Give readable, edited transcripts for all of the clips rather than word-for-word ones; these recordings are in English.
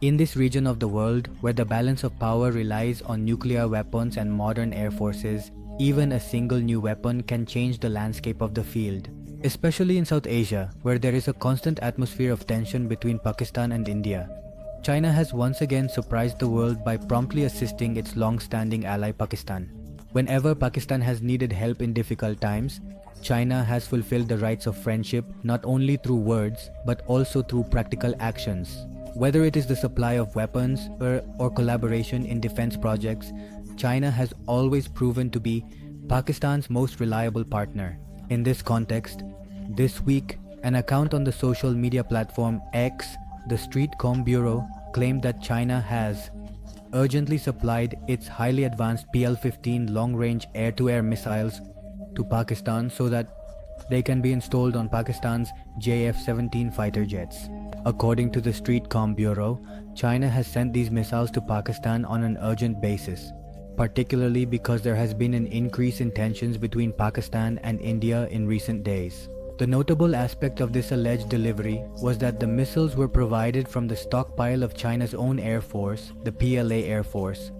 In this region of the world, where the balance of power relies on nuclear weapons and modern air forces, even a single new weapon can change the landscape of the field. Especially in South Asia, where there is a constant atmosphere of tension between Pakistan and India. China has once again surprised the world by promptly assisting its long-standing ally Pakistan. Whenever Pakistan has needed help in difficult times, China has fulfilled the rights of friendship not only through words but also through practical actions. Whether it is the supply of weapons or collaboration in defense projects, China has always proven to be Pakistan's most reliable partner. In this context, this week, an account on the social media platform X, the Streetcom Bureau, claimed that China has urgently supplied its highly advanced PL15 long-range air-to-air missiles to Pakistan so that they can be installed on Pakistan's JF-17 fighter jets. According to the Streetcom Bureau, China has sent these missiles to Pakistan on an urgent basis, particularly because there has been an increase in tensions between Pakistan and India in recent days. The notable aspect of this alleged delivery was that the missiles were provided from the stockpile of China's own Air Force, the PLA Air Force,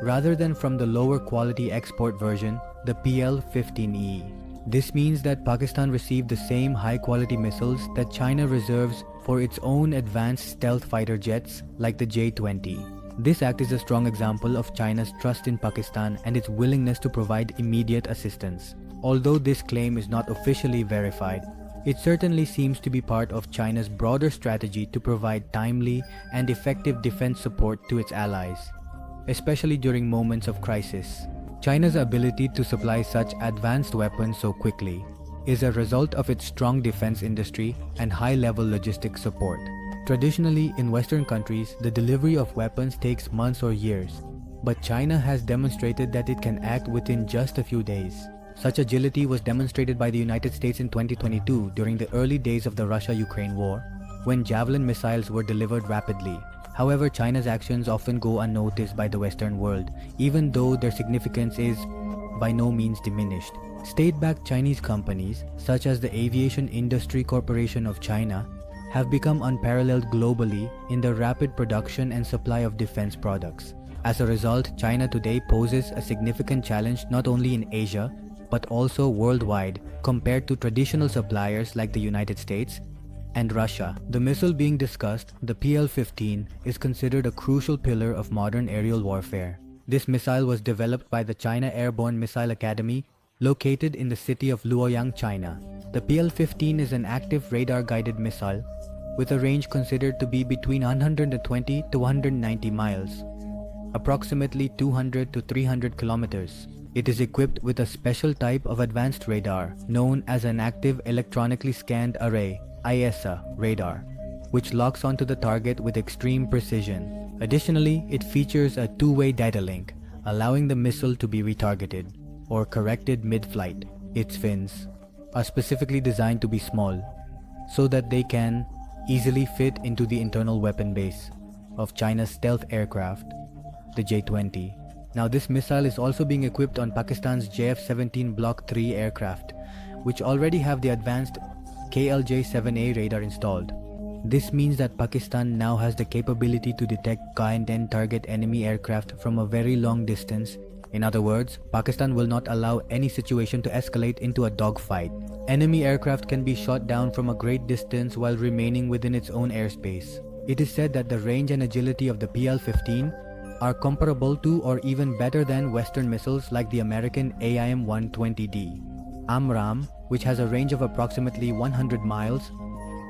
rather than from the lower quality export version, the PL15E. This means that Pakistan received the same high-quality missiles that China reserves for its own advanced stealth fighter jets like the J-20. This act is a strong example of China's trust in Pakistan and its willingness to provide immediate assistance. Although this claim is not officially verified, it certainly seems to be part of China's broader strategy to provide timely and effective defense support to its allies, especially during moments of crisis. China's ability to supply such advanced weapons so quickly is a result of its strong defense industry and high-level logistics support. Traditionally, in Western countries, the delivery of weapons takes months or years, but China has demonstrated that it can act within just a few days. Such agility was demonstrated by the United States in 2022 during the early days of the Russia-Ukraine war, when Javelin missiles were delivered rapidly. However, China's actions often go unnoticed by the Western world, even though their significance is by no means diminished. State-backed Chinese companies, such as the Aviation Industry Corporation of China, have become unparalleled globally in the rapid production and supply of defense products. As a result, China today poses a significant challenge not only in Asia, but also worldwide compared to traditional suppliers like the United States and Russia. The missile being discussed, the PL-15, is considered a crucial pillar of modern aerial warfare. This missile was developed by the China Airborne Missile Academy, located in the city of Luoyang, China. The PL-15 is an active radar-guided missile with a range considered to be between 120 to 190 miles, approximately 200 to 300 kilometers. It is equipped with a special type of advanced radar known as an Active Electronically Scanned Array (ISA) radar, which locks onto the target with extreme precision. Additionally, it features a two-way data link, allowing the missile to be retargeted or corrected mid-flight. Its fins are specifically designed to be small, so that they can easily fit into the internal weapon base of China's stealth aircraft, the J-20. Now, this missile is also being equipped on Pakistan's JF-17 Block 3 aircraft, which already have the advanced KLJ-7A radar installed. This means that Pakistan now has the capability to detect and target enemy aircraft from a very long distance. In other words, Pakistan will not allow any situation to escalate into a dogfight. Enemy aircraft can be shot down from a great distance while remaining within its own airspace. It is said that the range and agility of the PL-15 are comparable to or even better than Western missiles like the American AIM-120D AMRAAM, which has a range of approximately 100 miles.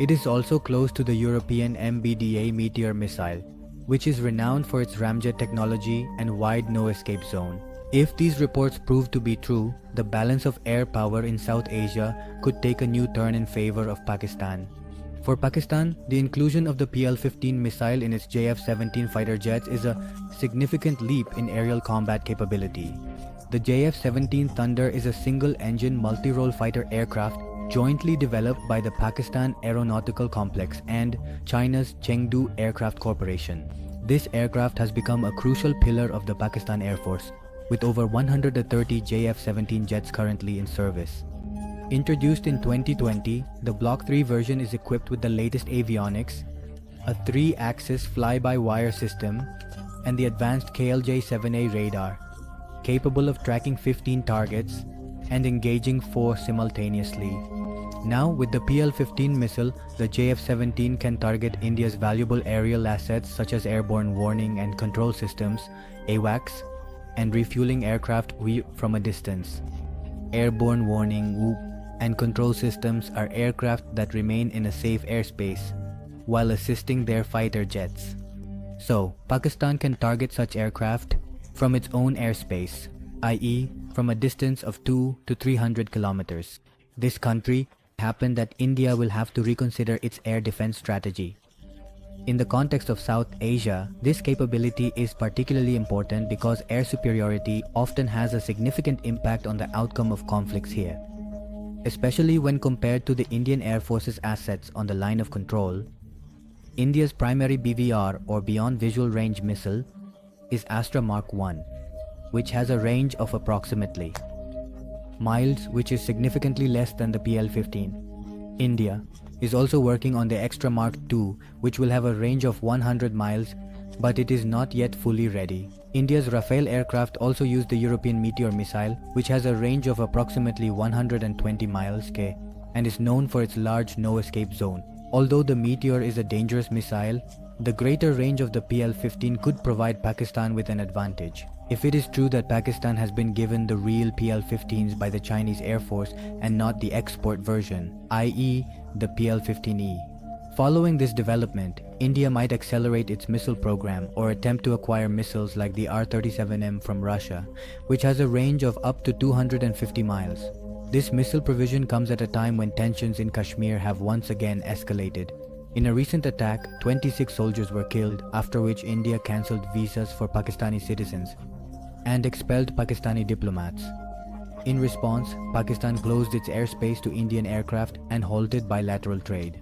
It is also close to the European MBDA Meteor missile, which is renowned for its ramjet technology and wide no-escape zone. If these reports prove to be true, the balance of air power in South Asia could take a new turn in favor of Pakistan. For Pakistan, the inclusion of the PL-15 missile in its JF-17 fighter jets is a significant leap in aerial combat capability. The JF-17 Thunder is a single-engine multi-role fighter aircraft jointly developed by the Pakistan Aeronautical Complex and China's Chengdu Aircraft Corporation. This aircraft has become a crucial pillar of the Pakistan Air Force, with over 130 JF-17 jets currently in service. Introduced in 2020, the Block 3 version is equipped with the latest avionics, a 3-axis fly-by-wire system, and the advanced KLJ-7A radar, capable of tracking 15 targets and engaging 4 simultaneously. Now, with the PL15 missile, the JF-17 can target India's valuable aerial assets such as airborne warning and control systems, AWACS, and refueling aircraft from a distance. Airborne warning and control systems are aircraft that remain in a safe airspace while assisting their fighter jets. So, Pakistan can target such aircraft from its own airspace, i.e., from a distance of 200 to 300 kilometers. This country happened that India will have to reconsider its air defense strategy. In the context of South Asia, this capability is particularly important because air superiority often has a significant impact on the outcome of conflicts here. Especially when compared to the Indian Air Force's assets on the line of control, India's primary BVR or Beyond Visual Range missile is Astra Mark 1, which has a range of approximately miles, which is significantly less than the PL15. India is also working on the Extra Mark 2, which will have a range of 100 miles, but it is not yet fully ready. India's Rafale aircraft also use the European Meteor missile, which has a range of approximately 120 miles and is known for its large no-escape zone. Although the Meteor is a dangerous missile, the greater range of the PL-15 could provide Pakistan with an advantage. If it is true that Pakistan has been given the real PL-15s by the Chinese Air Force and not the export version, i.e. the PL-15E. Following this development, India might accelerate its missile program or attempt to acquire missiles like the R-37M from Russia, which has a range of up to 250 miles. This missile provision comes at a time when tensions in Kashmir have once again escalated. In a recent attack, 26 soldiers were killed, after which India cancelled visas for Pakistani citizens and expelled Pakistani diplomats. In response, Pakistan closed its airspace to Indian aircraft and halted bilateral trade.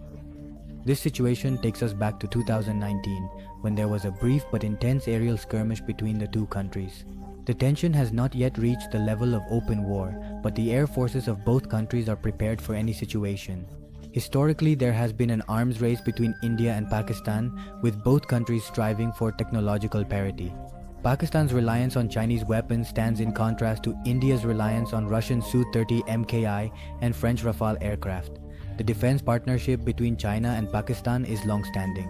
This situation takes us back to 2019, when there was a brief but intense aerial skirmish between the two countries. The tension has not yet reached the level of open war, but the air forces of both countries are prepared for any situation. Historically, there has been an arms race between India and Pakistan, with both countries striving for technological parity. Pakistan's reliance on Chinese weapons stands in contrast to India's reliance on Russian Su-30 MKI and French Rafale aircraft. The defense partnership between China and Pakistan is long-standing.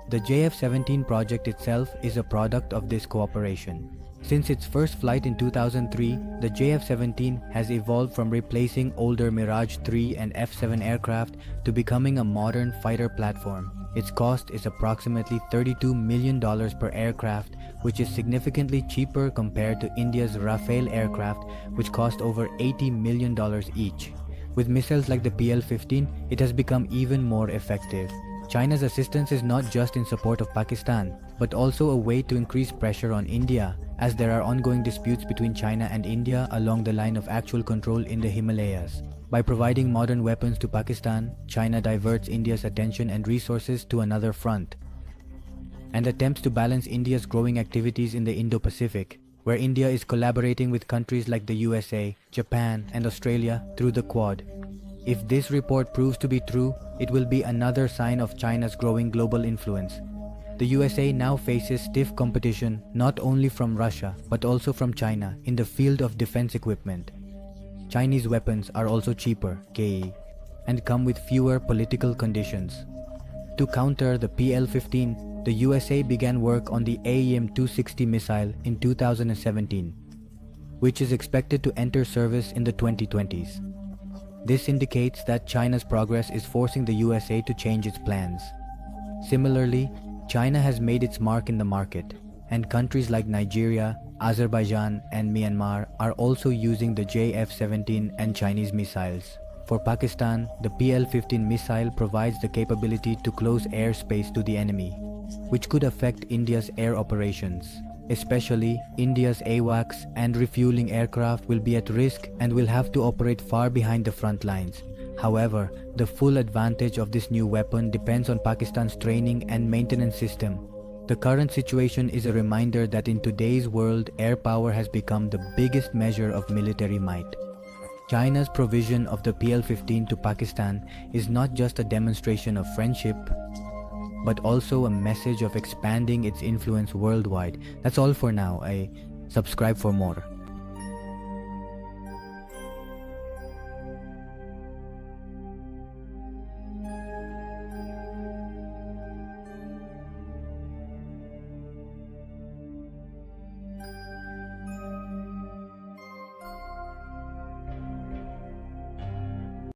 The JF-17 project itself is a product of this cooperation. Since its first flight in 2003, the JF-17 has evolved from replacing older Mirage 3 and F-7 aircraft to becoming a modern fighter platform. Its cost is approximately $32 million per aircraft, which is significantly cheaper compared to India's Rafale aircraft, which cost over $80 million each. With missiles like the PL-15, it has become even more effective. China's assistance is not just in support of Pakistan, but also a way to increase pressure on India, as there are ongoing disputes between China and India along the line of actual control in the Himalayas. By providing modern weapons to Pakistan, China diverts India's attention and resources to another front, and attempts to balance India's growing activities in the Indo-Pacific, where India is collaborating with countries like the USA, Japan, and Australia through the Quad. If this report proves to be true, it will be another sign of China's growing global influence. The USA now faces stiff competition not only from Russia but also from China in the field of defense equipment. Chinese weapons are also cheaper, and come with fewer political conditions. To counter the PL-15, the USA began work on the AEM-260 missile in 2017, which is expected to enter service in the 2020s. This indicates that China's progress is forcing the USA to change its plans. Similarly, China has made its mark in the market, and countries like Nigeria, Azerbaijan, and Myanmar are also using the JF-17 and Chinese missiles. For Pakistan, the PL-15 missile provides the capability to close airspace to the enemy, which could affect India's air operations. Especially, India's AWACS and refueling aircraft will be at risk and will have to operate far behind the front lines. However, the full advantage of this new weapon depends on Pakistan's training and maintenance system. The current situation is a reminder that in today's world, air power has become the biggest measure of military might. China's provision of the PL-15 to Pakistan is not just a demonstration of friendship, but also a message of expanding its influence worldwide. That's all for now. I subscribe for more.